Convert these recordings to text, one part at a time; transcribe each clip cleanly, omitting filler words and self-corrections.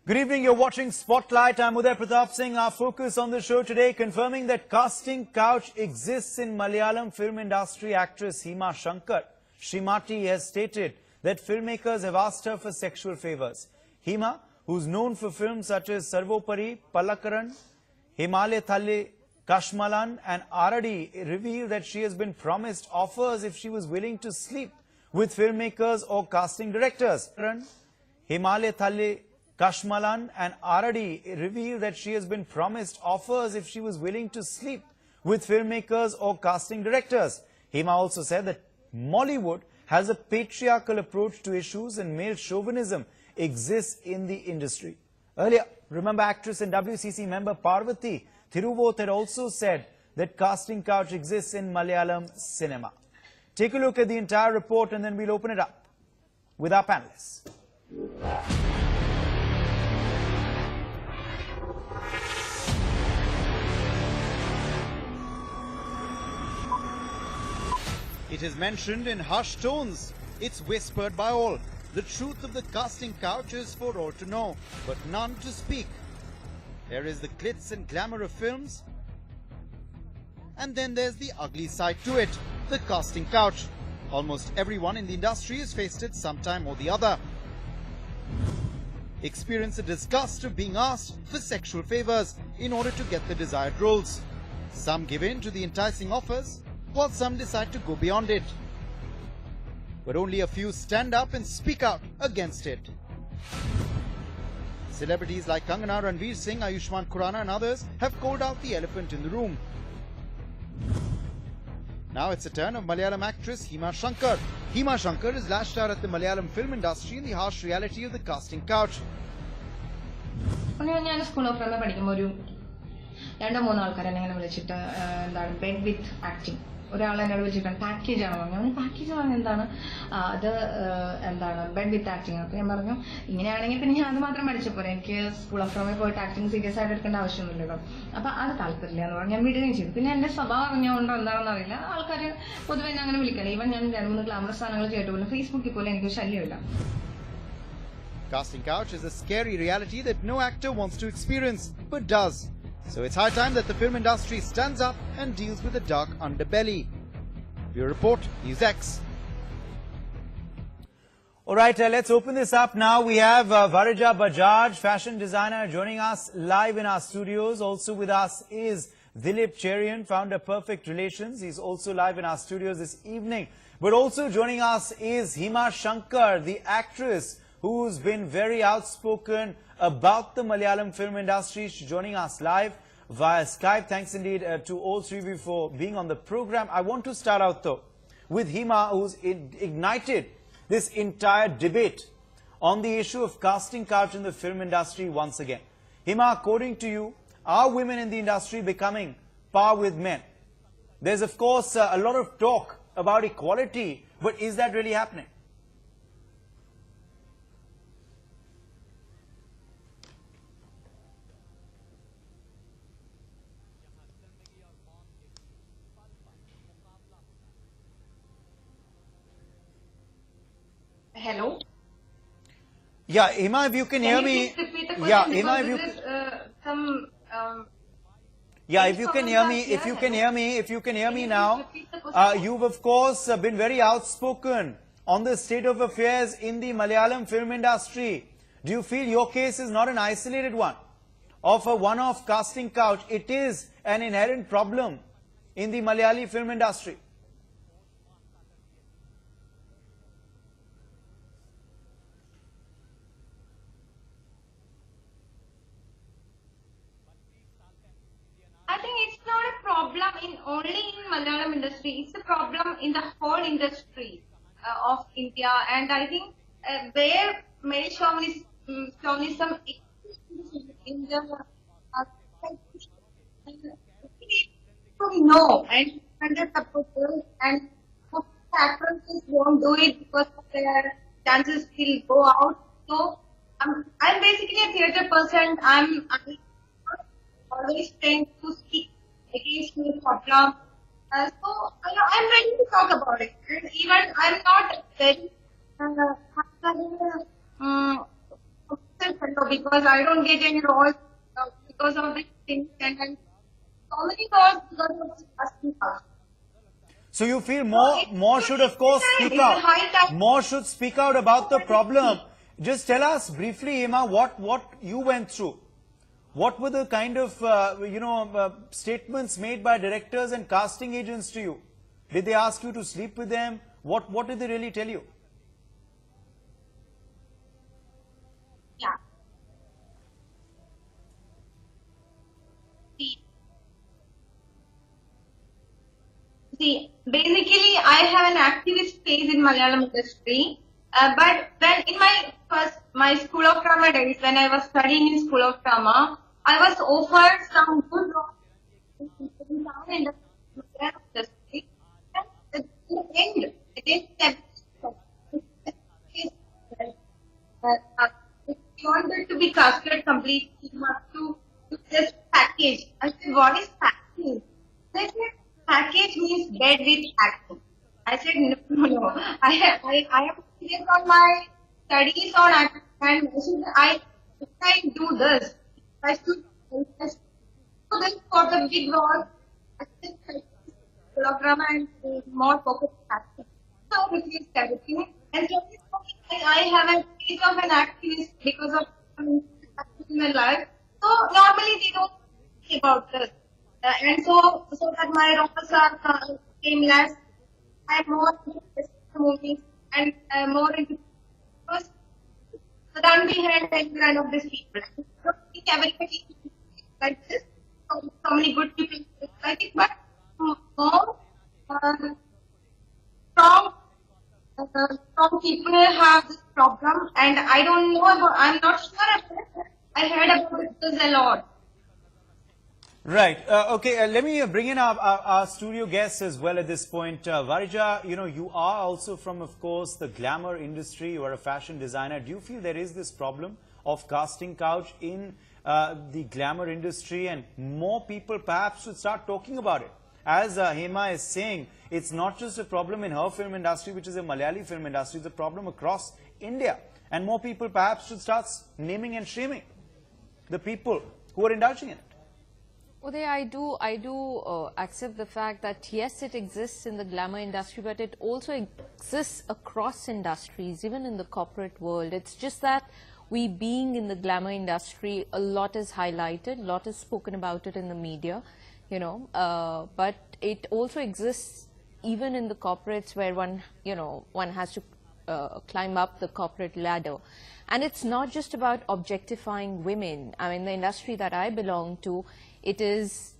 Good evening, you're watching Spotlight. I'm Uday Pratap Singh. Our focus on the show today, confirming that casting couch exists in Malayalam film industry. Actress Hima Shankar Sheematty has stated that filmmakers have asked her for sexual favours. Hima, who's known for films such as Sarvopari Palakkaran, Himalayathile Kashmalan and Aaradi, revealed that she has been promised offers if she was willing to sleep with filmmakers or casting directors. Himalayathile Kashmalan and Aaradi revealed that she has been promised offers if she was willing to sleep with filmmakers or casting directors. Hima also said that Mollywood has a patriarchal approach to issues and male chauvinism exists in the industry. Earlier, remember, actress and WCC member Parvathy Thiruvoth had also said that casting couch exists in Malayalam cinema. Take a look at the entire report and then we'll open it up with our panelists. It is mentioned in hushed tones. It's whispered by all. The truth of the casting couch is for all to know, but none to speak. There is the glitz and glamour of films, and then there's the ugly side to it, the casting couch. Almost everyone in the industry has faced it sometime or the other. Experience the disgust of being asked for sexual favours in order to get the desired roles. Some give in to the enticing offers, while some decide to go beyond it. But only a few stand up and speak out against it. Celebrities like Kangana, Ranveer Singh, Ayushmann Khurrana and others have called out the elephant in the room. Now it's the turn of Malayalam actress Hima Shankar. Hima Shankar has lashed out at the Malayalam film industry in the harsh reality of the casting couch. Bed with acting. Package bed with acting. School of acting serious Casting couch is a scary reality that no actor wants to experience, but does. So it's high time that the film industry stands up and deals with the dark underbelly. Bureau Report, NewsX. Alright, let's open this up now. We have Varija Bajaj, fashion designer, joining us live in our studios. Also with us is Dilip Cherian, founder Perfect Relations. He's also live in our studios this evening. But also joining us is Hima Shankar, the actress who's been very outspoken about the Malayalam film industry. She's joining us live via Skype. Thanks indeed to all three of you for being on the program. I want to start out though with Hima, who's ignited this entire debate on the issue of casting couch in the film industry once again. Hima, according to you, are women in the industry becoming par with men? There's of course a lot of talk about equality, but is that really happening? Hello? Yeah, Hima, if you can hear me. Yeah, Hima, if you if you can hear me now. You've of course been very outspoken on the state of affairs in the Malayalam film industry. Do you feel your case is not an isolated one of a one-off casting couch? It is an inherent problem in the Malayali film industry. I think it's not a problem only in Malayalam industry. It's a problem in the whole industry of India, and I think where male chauvinism exists in the no and under supporters, and most actors won't do it because of their chances will go out. So I'm basically a theatre person. I'm always trained to speak against the problem. So I'm ready to talk about it. And even I'm not very because I don't get any roles because of this thing, and then so many roles because of this casting couch. So you feel more should of course speak It's a high out. time. More should speak out about the problem. Just tell us briefly, Hima, what you went through. What were the kind of statements made by directors and casting agents to you? Did they ask you to sleep with them? What did they really tell you? Yeah. See, basically, I have an activist phase in Malayalam industry. But when in my school of drama days, when I was studying in school of drama, I was offered some good roles in Malayalam industry. And in the end, if you wanted to be casted completely, you have to just package. I said, what is package? They said, package means bed with acting. I said, no. I am serious on my studies on acting, and I do this. I should do this for the big role. I think drama and more focus on acting. So replace everything. And so I have a piece of an activist because of in my life. So normally they don't think about this. And so that my roles are came less. I'm more into movies and more into than behind the kind of these people. I don't think everybody like this. So many good people like it, but more strong people have this problem, and I don't know about. I'm not sure about it. I heard about this a lot. Right. Okay. Let me bring in our studio guests as well at this point. Varija, you are also from, of course, the glamour industry. You are a fashion designer. Do you feel there is this problem of casting couch in the glamour industry, and more people perhaps should start talking about it? As Hima is saying, it's not just a problem in her film industry, which is a Malayali film industry. It's a problem across India. And more people perhaps should start naming and shaming the people who are indulging in it. Uday, I do accept the fact that yes, it exists in the glamour industry, but it also exists across industries, even in the corporate world. It's just that we being in the glamour industry, a lot is highlighted, a lot is spoken about it in the media, but it also exists even in the corporates where one has to climb up the corporate ladder. And it's not just about objectifying women. I mean, the industry that I belong to, it is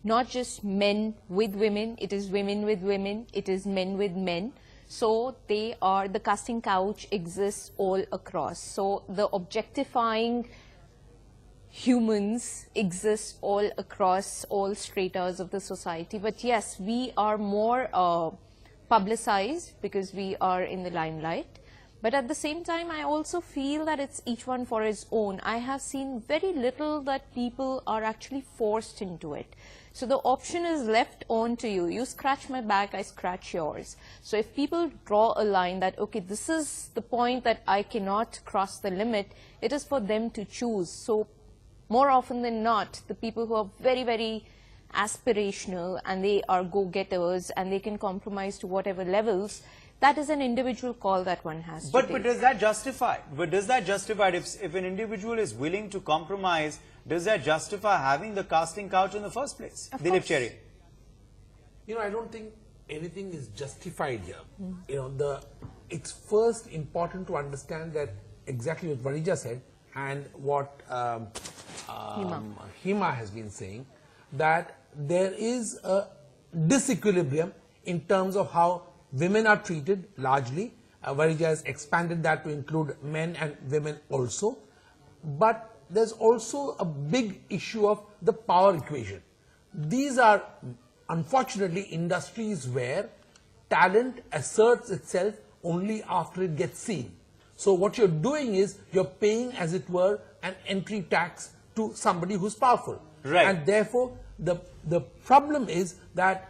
not just men with women, it is women with women, it is men with men. So the casting couch exists all across. So the objectifying humans exist all across all stratas of the society. But yes, we are more publicized because we are in the limelight. But at the same time, I also feel that it's each one for his own. I have seen very little that people are actually forced into it. So the option is left on to you. You scratch my back, I scratch yours. So if people draw a line that, okay, this is the point that I cannot cross the limit, it is for them to choose. So more often than not, the people who are very, very aspirational and they are go-getters and they can compromise to whatever levels, that is an individual call that one has to take. But does that justify? But does that justify if an individual is willing to compromise? Does that justify having the casting couch in the first place? Dilip Cherry. I don't think anything is justified here. It's first important to understand that exactly what Varija said and what Hima has been saying, that there is a disequilibrium in terms of how women are treated largely. Varija has expanded that to include men and women also. But there's also a big issue of the power equation. These are unfortunately industries where talent asserts itself only after it gets seen. So what you're doing is you're paying, as it were, an entry tax to somebody who's powerful. Right. And therefore the problem is that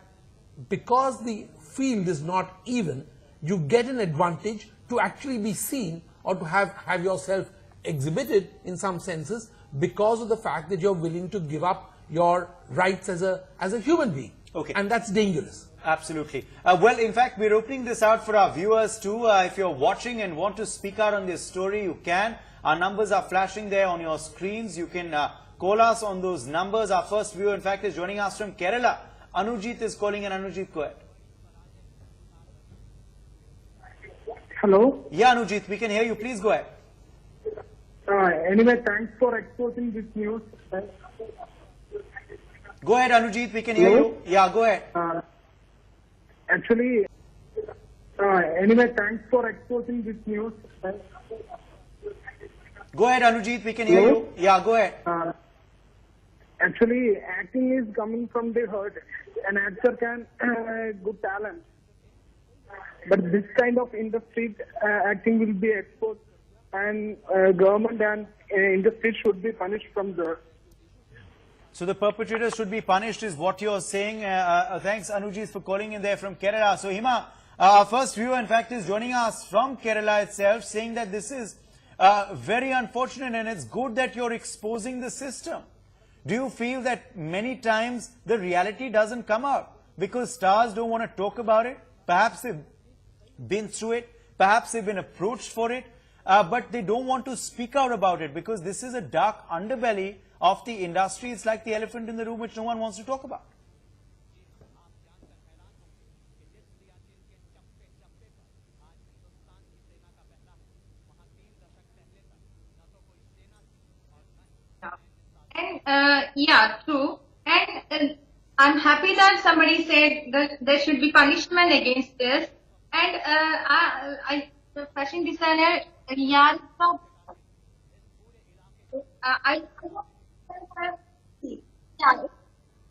because the field is not even, you get an advantage to actually be seen or to have yourself exhibited in some senses because of the fact that you're willing to give up your rights as a human being. Okay. And that's dangerous. Absolutely. Well, in fact, we're opening this out for our viewers too. If you're watching and want to speak out on this story, you can. Our numbers are flashing there on your screens. You can call us on those numbers. Our first viewer, in fact, is joining us from Kerala. Anujit is calling in. Anujit, go ahead. Hello. Yeah, Anujit, we can hear you. Please go ahead. Anyway, thanks for exposing this news. Go ahead, Anujit. We can hear you. Yeah, go ahead. Anyway, thanks for exposing this news. Go ahead, Anujit. We can hear you. Yeah, go ahead. Actually, acting is coming from the heart. An actor can good talent, but this kind of industry acting will be exposed, and government and industry should be punished from there. So the perpetrators should be punished is what you're saying. Thanks, Anujit, for calling in there from Kerala. So, Hima, our first viewer, in fact, is joining us from Kerala itself, saying that this is very unfortunate and it's good that you're exposing the system. Do you feel that many times the reality doesn't come out because stars don't want to talk about it? Perhaps they've been through it, perhaps they've been approached for it, but they don't want to speak out about it because this is a dark underbelly of the industry. It's like the elephant in the room which no one wants to talk about. And yeah, true. And I'm happy that somebody said that there should be punishment against this. And the fashion designer, yeah, it's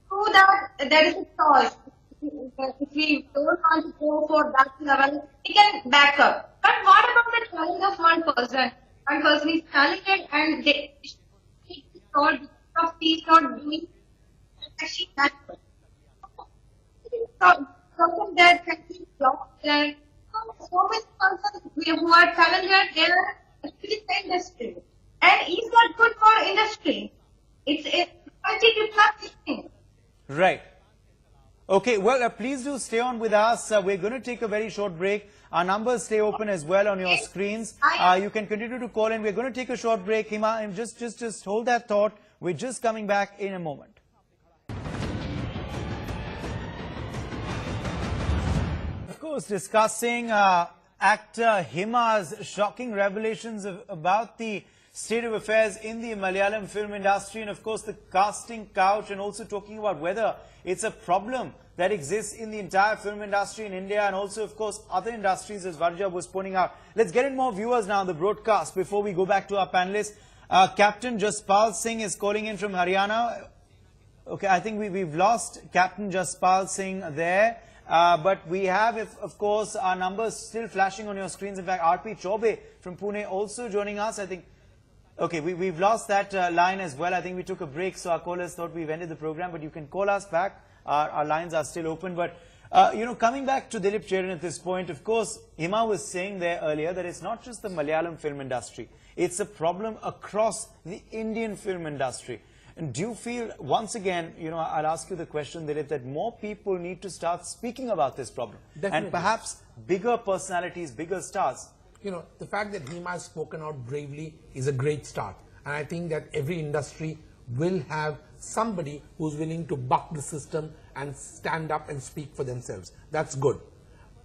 true that there is a choice. If we don't want to go for that level, we can back up. But what about the talent of one person? One person is talented and they told of he's not doing actually that way. So there can be jobs there. So many persons who are talented, they are actually in the industry. And is that good for industry? It's a multi-different thing. Right. Okay, well, please do stay on with us. We're going to take a very short break. Our numbers stay open as well on your screens. You can continue to call in. We're going to take a short break. Hima, and just hold that thought. We're just coming back in a moment. Of course, discussing actor Hima's shocking revelations about the state of affairs in the Malayalam film industry, and of course the casting couch, and also talking about whether it's a problem that exists in the entire film industry in India, and also of course other industries, as Varja was pointing out. Let's get in more viewers now on the broadcast before we go back to our panelists. Captain Jaspal Singh is calling in from Haryana. Okay, I think we've lost Captain Jaspal Singh there. But we have, of course, our numbers still flashing on your screens. In fact, RP Chaube from Pune also joining us. I think, okay, we've lost that line as well. I think we took a break, so our callers thought we've ended the program. But you can call us back. Our lines are still open. But, coming back to Dilip Cheran at this point, of course, Hima was saying there earlier that it's not just the Malayalam film industry. It's a problem across the Indian film industry. And do you feel, once again, I'll ask you the question, Dilip, that more people need to start speaking about this problem? Definitely. And perhaps bigger personalities, bigger stars? The fact that Hima has spoken out bravely is a great start. And I think that every industry will have somebody who's willing to buck the system and stand up and speak for themselves. That's good.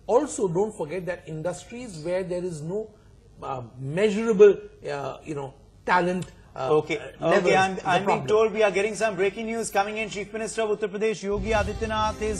Also, don't forget that industries where there is no measurable, talent. I'm being told we are getting some breaking news coming in. Chief Minister of Uttar Pradesh, Yogi Adityanath, is